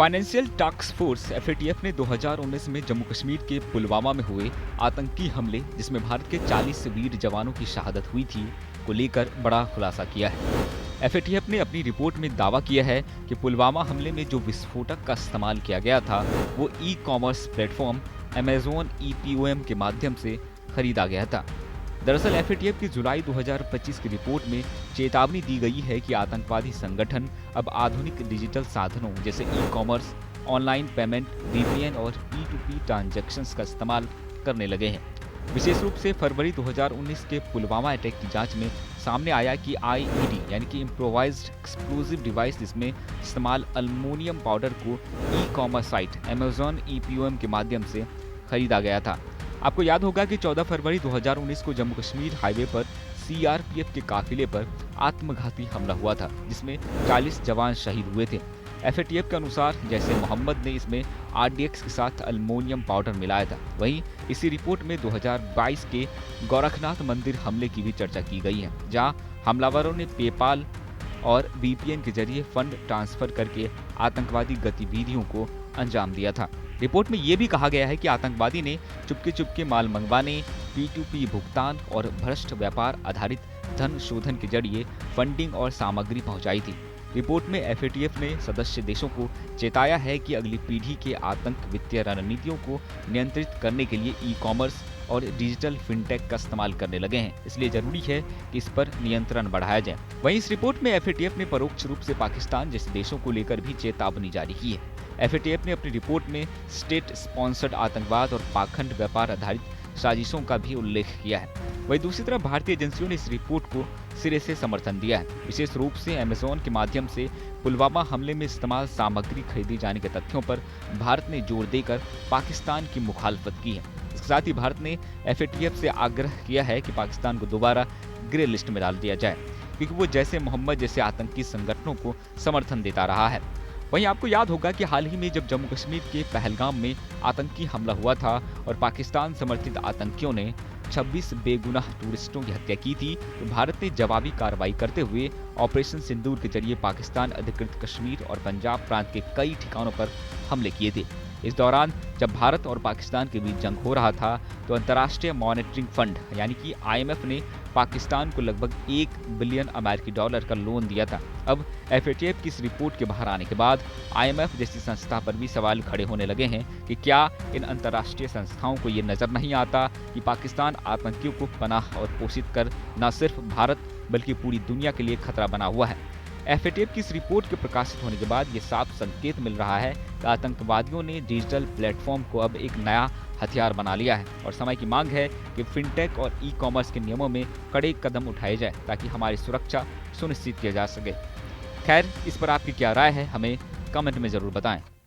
Financial task force FATF ने 2019 में जम्मू कश्मीर के पुलवामा में हुए आतंकी हमले, जिसमें भारत के 40 वीर जवानों की शहादत हुई थी, को लेकर बड़ा खुलासा किया है। एफएटीएफ ने अपनी रिपोर्ट में दावा किया है कि पुलवामा हमले में जो विस्फोटक का इस्तेमाल किया गया था, वो e commerce platform Amazon EPOM के माध्यम से खरीदा गया था। दरअसल एफएटीएफ की जुलाई 2025 की रिपोर्ट में चेतावनी दी गई है कि आतंकवादी संगठन अब आधुनिक डिजिटल साधनों जैसे e commerce, online payment, VPN और P2P ट्रांजैक्शंस का इस्तेमाल करने लगे हैं। विशेष रूप से फरवरी 2019 के पुलवामा अटैक की जांच में सामने आया कि IED यानी कि इम्प्रोवाइज्ड एक्सप्लोजिव डिवाइस, जिसमें इस्तेमाल अल्मोनियम पाउडर को e commerce site Amazon EPOM के माध्यम से खरीदा गया था। आपको याद होगा कि 14 फरवरी 2019 को जम्मू कश्मीर हाईवे पर CRPF के काफिले पर आत्मघाती हमला हुआ था, जिसमें 40 जवान शहीद हुए थे। एफएटीएफ के अनुसार जैसे मोहम्मद ने इसमें RDX के साथ अल्मोनियम पाउडर मिलाया था, वहीं इसी रिपोर्ट में 2022 के गोरखनाथ मंदिर हमले की भी चर्चा की गई है, जहां हमलावरों ने पेपाल और VPN के जरिए फंड ट्रांसफर करके आतंकवादी गतिविधियों को अंजाम दिया था। रिपोर्ट में यह भी कहा गया है कि आतंकवादी ने चुपके चुपके माल मंगवाने, P2P भुगतान और भ्रष्ट व्यापार आधारित धन शोधन के जरिए फंडिंग और सामग्री पहुंचाई थी। रिपोर्ट में एफएटीएफ ने सदस्य देशों को चेताया है कि अगली पीढ़ी के आतंक वित्तीय रणनीतियों को नियंत्रित करने के लिए ई कॉमर्स और डिजिटल फिनटेक का इस्तेमाल करने लगे हैं, इसलिए जरूरी है कि इस पर नियंत्रण बढ़ाया जाए। वहीं इस रिपोर्ट में एफएटीएफ ने परोक्ष रूप से पाकिस्तान जैसे देशों को लेकर भी चेतावनी जारी की है। एफएटीएफ ने अपनी रिपोर्ट में स्टेट स्पॉन्सर्ड आतंकवाद और पाखंड व्यापार आधारित साजिशों का भी उल्लेख किया है। वहीं दूसरी तरफ भारतीय एजेंसियों ने इस रिपोर्ट को सिरे से समर्थन दिया है। विशेष रूप से अमेजोन के माध्यम से पुलवामा हमले में इस्तेमाल सामग्री खरीदी जाने के तथ्यों पर भारत ने जोर देकर पाकिस्तान की मुखालफत की है। इसके साथ ही भारत ने एफएटीएफ से आग्रह किया है कि पाकिस्तान को दोबारा ग्रे लिस्ट में डाल दिया जाए, क्योंकि वो जैसे मोहम्मद जैसे आतंकी संगठनों को समर्थन देता रहा है। वहीं आपको याद होगा कि हाल ही में जब जम्मू कश्मीर के पहलगाम में आतंकी हमला हुआ था और पाकिस्तान समर्थित आतंकियों ने 26 बेगुनाह टूरिस्टों की हत्या की थी, तो भारत ने जवाबी कार्रवाई करते हुए ऑपरेशन सिंदूर के जरिए पाकिस्तान अधिकृत कश्मीर और पंजाब प्रांत के कई ठिकानों पर हमले किए थे। इस दौरान जब भारत और पाकिस्तान के बीच जंग हो रहा था, तो अंतर्राष्ट्रीय मॉनेटरिंग फंड यानी कि IMF ने पाकिस्तान को लगभग $1 बिलियन का लोन दिया था। अब एफएटीएफ की इस रिपोर्ट के बाहर आने के बाद IMF जैसी संस्था पर भी सवाल खड़े होने लगे हैं कि क्या इन अंतर्राष्ट्रीय संस्थाओं को ये नजर नहीं आता कि पाकिस्तान आतंकियों को पनाह और पोषित कर न सिर्फ भारत बल्कि पूरी दुनिया के लिए खतरा बना हुआ है। एफएटीएफ की इस रिपोर्ट के प्रकाशित होने के बाद ये साफ संकेत मिल रहा है कि आतंकवादियों ने डिजिटल प्लेटफॉर्म को अब एक नया हथियार बना लिया है और समय की मांग है कि फिनटेक और ई कॉमर्स के नियमों में कड़े कदम उठाए जाए, ताकि हमारी सुरक्षा सुनिश्चित किया जा सके। खैर, इस पर आपकी क्या राय है, हमें कमेंट में जरूर बताएं।